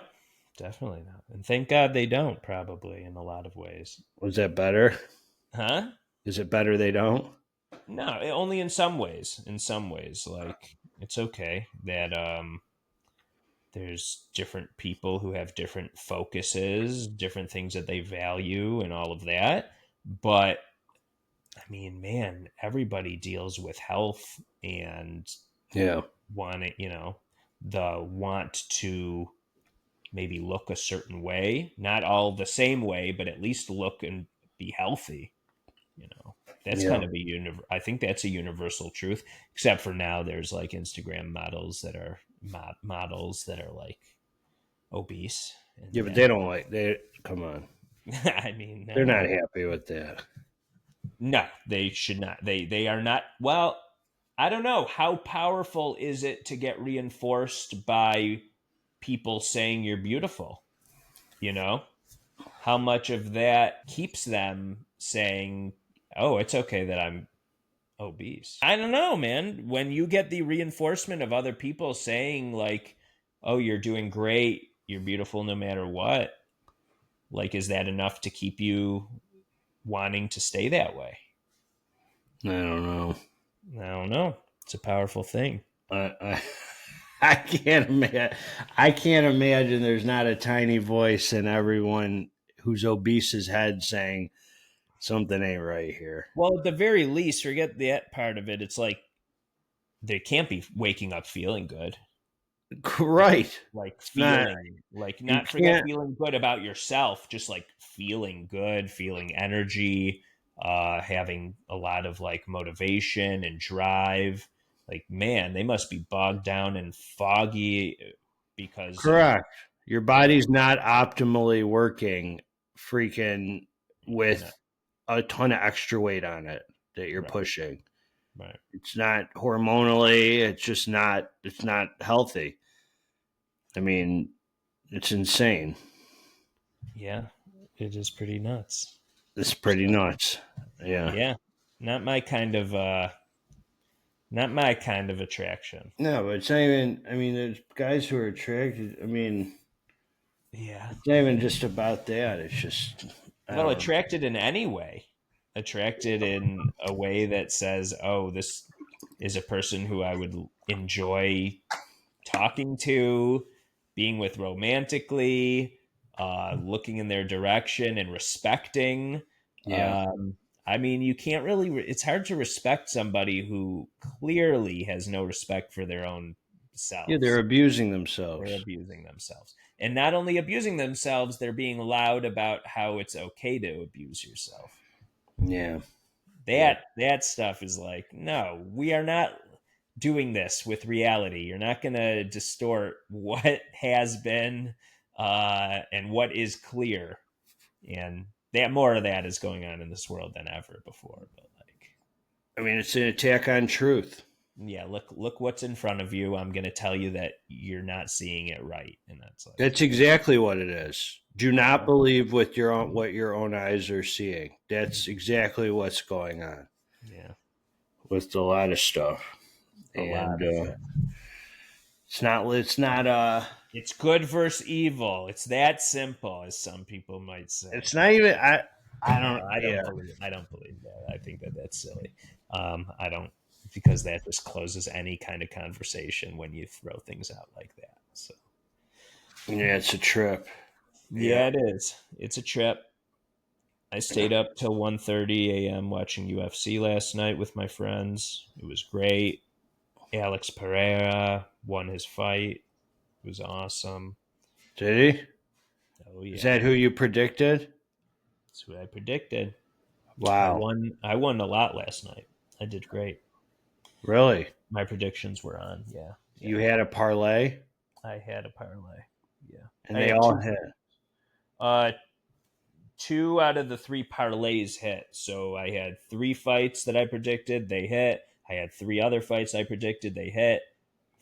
Speaker 2: definitely not. And thank God they don't, probably, in a lot of ways.
Speaker 1: Was that better?
Speaker 2: Huh?
Speaker 1: Is it better they don't?
Speaker 2: No, only in some ways. In some ways, like, it's okay that there's different people who have different focuses, different things that they value and all of that. But, I mean, man, everybody deals with health and
Speaker 1: Yeah.
Speaker 2: the want to maybe look a certain way, not all the same way, but at least look and be healthy. That's
Speaker 1: Yeah.
Speaker 2: kind of I think that's a universal truth, except for now there's like Instagram models that are models that are like obese.
Speaker 1: Yeah, but they don't come on.
Speaker 2: I mean,
Speaker 1: They're
Speaker 2: no.
Speaker 1: not happy with that.
Speaker 2: No, they should not. They are not. Well, I don't know. How powerful is it to get reinforced by people saying you're beautiful? How much of that keeps them saying, "Oh, it's okay that I'm obese"? I don't know, man. When you get the reinforcement of other people saying like, "Oh, you're doing great. You're beautiful no matter what." Like, is that enough to keep you wanting to stay that way?
Speaker 1: I don't know.
Speaker 2: I don't know. It's a powerful thing.
Speaker 1: I I can't imagine. I can't imagine there's not a tiny voice in everyone who's obese's head saying something ain't right here.
Speaker 2: Well, at the very least, forget that part of it. It's like they can't be waking up feeling good.
Speaker 1: Right.
Speaker 2: Like
Speaker 1: Not-
Speaker 2: feeling, like not
Speaker 1: you
Speaker 2: forget
Speaker 1: can't-
Speaker 2: feeling good about yourself, just like feeling good, feeling energy, having a lot of like motivation and drive. Like, man, they must be bogged down and foggy because
Speaker 1: Correct. Your body's not optimally working freaking with a ton of extra weight on it that you're
Speaker 2: Right.
Speaker 1: pushing.
Speaker 2: Right.
Speaker 1: It's not hormonally, it's not healthy. I mean, it's insane.
Speaker 2: Yeah, it is pretty nuts.
Speaker 1: It's pretty nuts. Yeah.
Speaker 2: Yeah, not my kind of attraction.
Speaker 1: No, but it's not even, I mean, there's guys who are attracted. I mean,
Speaker 2: Yeah.
Speaker 1: it's not even just about that. It's just,
Speaker 2: Well, attracted in any way. Attracted in a way that says, oh, this is a person who I would enjoy talking to, being with romantically, looking in their direction and respecting.
Speaker 1: Yeah.
Speaker 2: I mean, you can't really, it's hard to respect somebody who clearly has no respect for their own selves.
Speaker 1: Yeah, they're abusing themselves.
Speaker 2: They're abusing themselves. And not only abusing themselves, they're being loud about how it's okay to abuse yourself.
Speaker 1: Yeah.
Speaker 2: That stuff is like, no, we are not doing this with reality. You're not going to distort what has been and what is clear. And that more of that is going on in this world than ever before. But like,
Speaker 1: I mean, it's an attack on truth.
Speaker 2: yeah, look what's in front of you. I'm going to tell you that you're not seeing it right, and
Speaker 1: That's exactly what it is. Do not believe what your own eyes are seeing. That's exactly what's going on.
Speaker 2: Yeah,
Speaker 1: with a lot of stuff, it's not.
Speaker 2: It's good versus evil. It's that simple, as some people might say.
Speaker 1: It's not even. I
Speaker 2: don't believe that. I think that's silly. I don't, because that just closes any kind of conversation when you throw things out like that. So
Speaker 1: yeah, it's a trip.
Speaker 2: Yeah, it is. It's a trip. I stayed up till 1:30 a.m. watching UFC last night with my friends. It was great. Alex Pereira won his fight. It was awesome.
Speaker 1: Did he?
Speaker 2: Oh yeah.
Speaker 1: Is that who you predicted?
Speaker 2: That's who I predicted.
Speaker 1: Wow.
Speaker 2: I won a lot last night. I did great.
Speaker 1: Really?
Speaker 2: My predictions were on. Yeah.
Speaker 1: You had a parlay?
Speaker 2: I had a parlay. Yeah.
Speaker 1: And they all hit.
Speaker 2: 2 out of the 3 parlays hit. So I had 3 fights that I predicted, they hit. I had 3 other fights I predicted, they hit.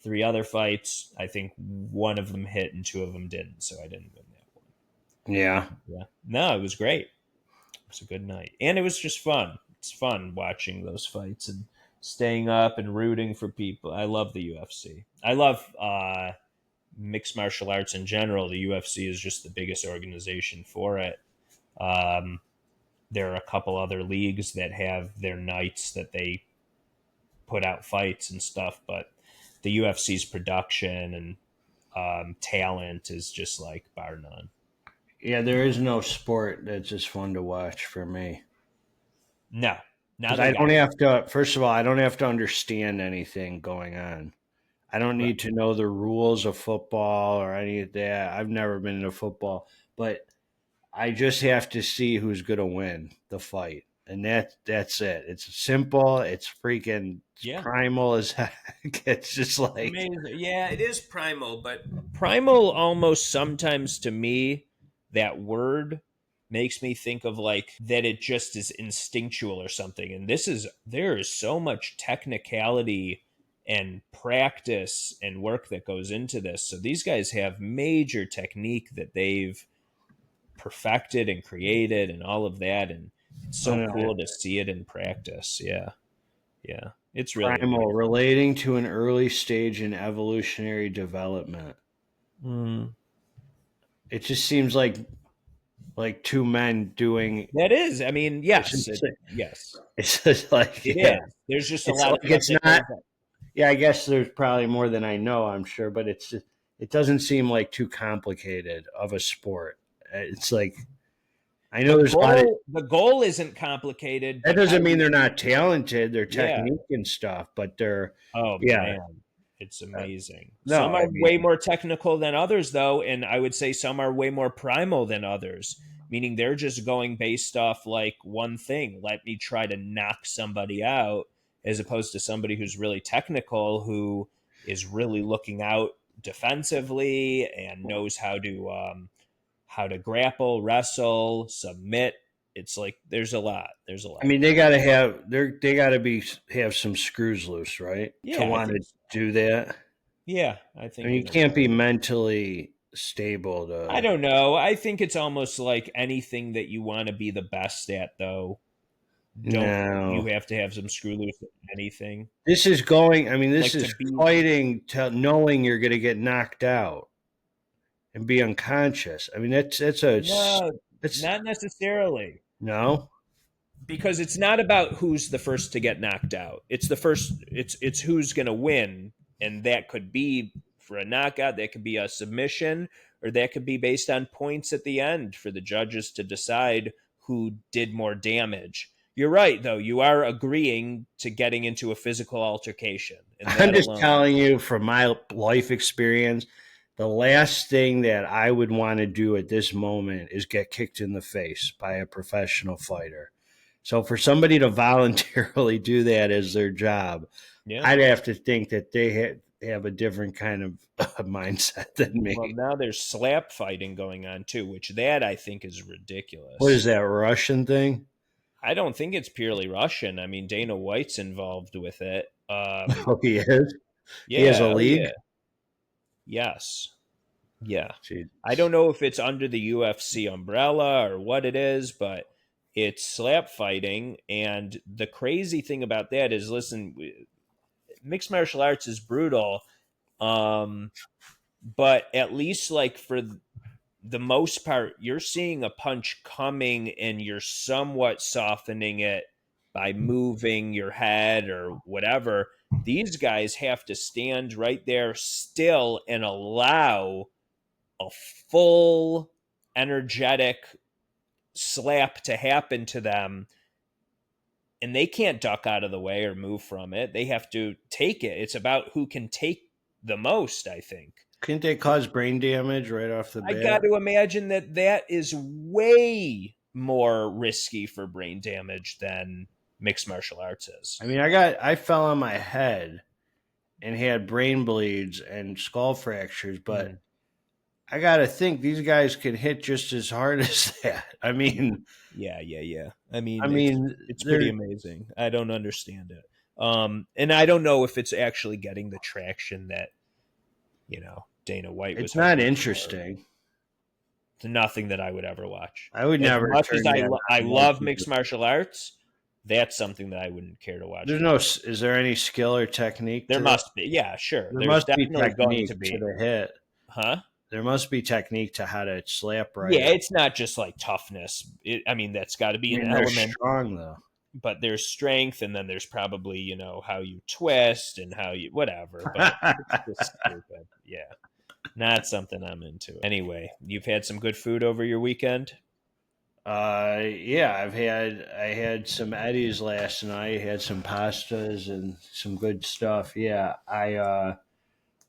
Speaker 2: 3 other fights, I think one of them hit and 2 of them didn't, so I didn't win that one.
Speaker 1: Yeah.
Speaker 2: Yeah. No, it was great. It was a good night. And it was just fun. It's fun watching those fights and staying up and rooting for people. I love the UFC. I love mixed martial arts in general. The UFC is just the biggest organization for it. There are a couple other leagues that have their nights that they put out fights and stuff, but the UFC's production and talent is just like bar none.
Speaker 1: Yeah, there is no sport that's just fun to watch for me.
Speaker 2: No, Now
Speaker 1: Because
Speaker 2: they
Speaker 1: I
Speaker 2: got
Speaker 1: don't have to. First of all, I don't have to understand anything going on. I don't need to know the rules of football or any of that. I've never been into football, but I just have to see who's going to win the fight. And that's it. It's simple. It's freaking
Speaker 2: yeah.
Speaker 1: primal as heck. It's just like
Speaker 2: Amazing. Yeah, it is primal, but primal almost sometimes to me, that word makes me think of like that it just is instinctual or something. And there is so much technicality and practice and work that goes into this. So these guys have major technique that they've perfected and created and all of that. And it's so cool to see it in practice. Yeah. Yeah. It's really
Speaker 1: primal
Speaker 2: amazing.
Speaker 1: relating to an early stage in evolutionary development. It just seems like two men doing.
Speaker 2: That is, I mean, yes, yes,
Speaker 1: It's just like
Speaker 2: it
Speaker 1: yeah.
Speaker 2: is. There's just a
Speaker 1: It's
Speaker 2: lot
Speaker 1: like
Speaker 2: of stuff
Speaker 1: it's
Speaker 2: that
Speaker 1: not.
Speaker 2: goes on.
Speaker 1: Yeah, I guess there's probably more than I know, I'm sure, but it's just, it doesn't seem like too complicated of a sport. It's like I know there's a lot of
Speaker 2: The goal isn't complicated.
Speaker 1: that
Speaker 2: But
Speaker 1: doesn't mean they're not talented, their
Speaker 2: Yeah.
Speaker 1: technique and stuff, but they're
Speaker 2: Oh
Speaker 1: yeah.
Speaker 2: man, it's amazing.
Speaker 1: No,
Speaker 2: Some are
Speaker 1: I mean-
Speaker 2: way more technical than others, though, and I would say some are way more primal than others. Meaning they're just going based off like one thing. Let me try to knock somebody out, as opposed to somebody who's really technical, who is really looking out defensively and knows how to grapple, wrestle, submit. It's like there's a lot. There's a lot.
Speaker 1: I mean, they got to have some screws loose, right?
Speaker 2: Yeah,
Speaker 1: to want to do that.
Speaker 2: Yeah, I
Speaker 1: I
Speaker 2: think
Speaker 1: mean, you can't be mentally stable to.
Speaker 2: I don't know. I think it's almost like anything that you want to be the best at, though. You have to have some screw loose at anything.
Speaker 1: This is going. I mean, this
Speaker 2: Like
Speaker 1: is fighting to knowing you're going to get knocked out and be unconscious. I mean, it's
Speaker 2: not necessarily.
Speaker 1: No,
Speaker 2: because it's not about who's the first to get knocked out. It's it's who's going to win, and that could be for a knockout, that could be a submission, or that could be based on points at the end for the judges to decide who did more damage. You're right, though. You are agreeing to getting into a physical altercation.
Speaker 1: I'm just telling you from my life experience, the last thing that I would want to do at this moment is get kicked in the face by a professional fighter. So for somebody to voluntarily do that as their job, I'd have to think that they have a different kind of mindset than me.
Speaker 2: Well, now there's slap fighting going on, too, which that I think is ridiculous.
Speaker 1: What is that, Russian thing?
Speaker 2: I don't think it's purely Russian. I mean, Dana White's involved with it.
Speaker 1: Oh, he is?
Speaker 2: Yeah,
Speaker 1: he has a league?
Speaker 2: Yeah. Yes. Yeah.
Speaker 1: Jeez.
Speaker 2: I don't know if it's under the UFC umbrella or what it is, but it's slap fighting. And the crazy thing about that is, listen, mixed martial arts is brutal. But at least like for the most part, you're seeing a punch coming and you're somewhat softening it by moving your head or whatever. These guys have to stand right there still and allow a full energetic slap to happen to them. And they can't duck out of the way or move from it. They have to take it. It's about who can take the most, I think.
Speaker 1: Couldn't they cause brain damage right off the bat?
Speaker 2: I got to imagine that is way more risky for brain damage than mixed martial arts is.
Speaker 1: I mean, I fell on my head and had brain bleeds and skull fractures, but I got to think these guys can hit just as hard as that. I mean,
Speaker 2: yeah. I mean, it's pretty amazing. I don't understand it. And I don't know if it's actually getting the traction that, Dana White was.
Speaker 1: It's not interesting.
Speaker 2: It's nothing that I would ever watch.
Speaker 1: I would never.
Speaker 2: As much as I love mixed martial arts, that's something that I wouldn't care to watch.
Speaker 1: Is there any skill or technique?
Speaker 2: There must be. Yeah, sure.
Speaker 1: There must be technique to the hit.
Speaker 2: Huh?
Speaker 1: There must be technique to how to slap right.
Speaker 2: Yeah, it's not just like toughness. That's got to be an element.
Speaker 1: They're strong though.
Speaker 2: But there's strength, and then there's probably how you twist and how you whatever. But it's just stupid. Yeah, not something I'm into. Anyway, you've had some good food over your weekend.
Speaker 1: Yeah, I had some Eddies last night, had some pastas and some good stuff. Yeah,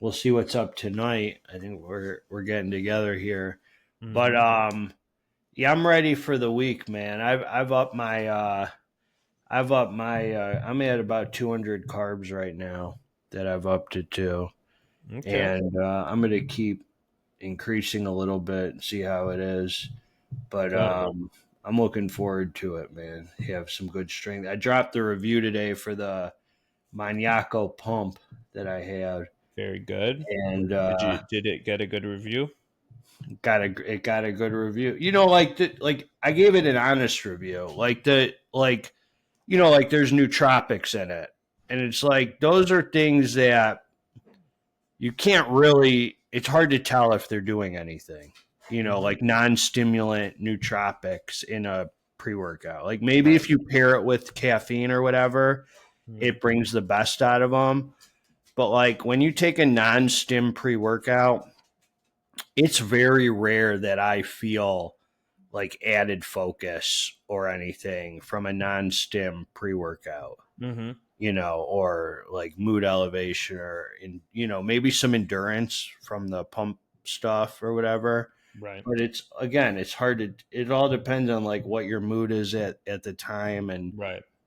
Speaker 1: we'll see what's up tonight. I think we're getting together here. But yeah, I'm ready for the week, man. I've upped my I'm at about 200 carbs right now that I've upped it to.
Speaker 2: Okay.
Speaker 1: And I'm going to keep increasing a little bit and see how it is. But I'm looking forward to it, man. You have some good strength. I dropped the review today for the Maniaco pump that I had.
Speaker 2: Very good.
Speaker 1: And
Speaker 2: did it get a good review?
Speaker 1: it got a good review. You know, like I gave it an honest review. Like like there's nootropics in it, and it's like those are things that you can't really. It's hard to tell if they're doing anything. You know, like non-stimulant nootropics in a pre-workout. Like maybe if you pair it with caffeine or whatever, it brings the best out of them. But like when you take a non-stim pre-workout, it's very rare that I feel like added focus or anything from a non-stim pre-workout, you know, or like mood elevation or, maybe some endurance from the pump stuff or whatever.
Speaker 2: Right.
Speaker 1: But it's hard it all depends on like what your mood is at the time and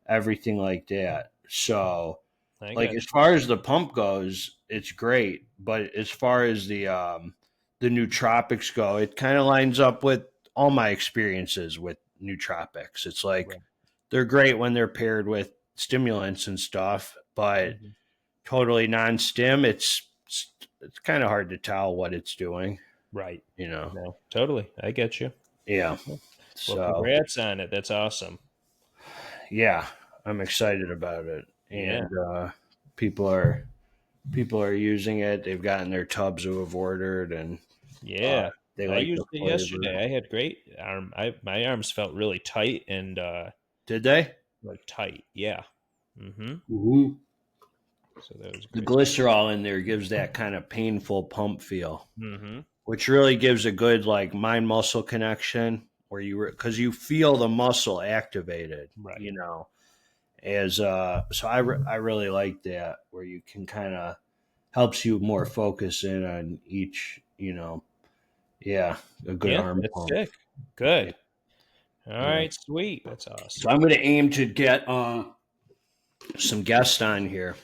Speaker 1: everything like that. So as far as the pump goes, it's great. But as far as the nootropics go, it kind of lines up with all my experiences with nootropics. It's like they're great when they're paired with stimulants and stuff, but totally non-stim, it's kind of hard to tell what it's doing.
Speaker 2: Right.
Speaker 1: No,
Speaker 2: totally. I get you.
Speaker 1: Yeah.
Speaker 2: Well, congrats on it. That's awesome.
Speaker 1: Yeah, I'm excited about it. And people are using it. They've gotten their tubs who have ordered, and they like
Speaker 2: I used it yesterday. I had great arm. My arms felt really tight and
Speaker 1: did they?
Speaker 2: Like tight, yeah.
Speaker 1: Mm-hmm.
Speaker 2: So that was
Speaker 1: the glycerol in there gives that kind of painful pump feel, which really gives a good like mind muscle connection where because you feel the muscle activated,
Speaker 2: right?
Speaker 1: As so I really like that where you can kind of helps you more focus in on each, a good arm
Speaker 2: that's
Speaker 1: pump.
Speaker 2: Sick. Good. All right, sweet. That's awesome.
Speaker 1: So I'm going to aim to get some guests on here.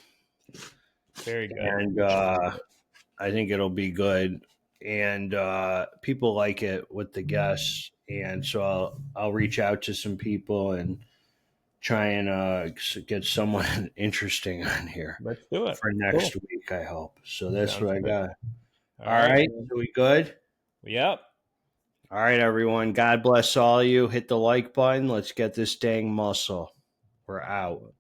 Speaker 2: Very good.
Speaker 1: And I think it'll be good. And people like it with the guests. And so I'll reach out to some people and try and get someone interesting on here.
Speaker 2: Let's do it.
Speaker 1: For next week, I hope. So that's
Speaker 2: Sounds
Speaker 1: what I
Speaker 2: good.
Speaker 1: got. All right. So we good?
Speaker 2: Yep.
Speaker 1: All right, everyone. God bless all of you. Hit the like button. Let's get this dang muscle. We're out.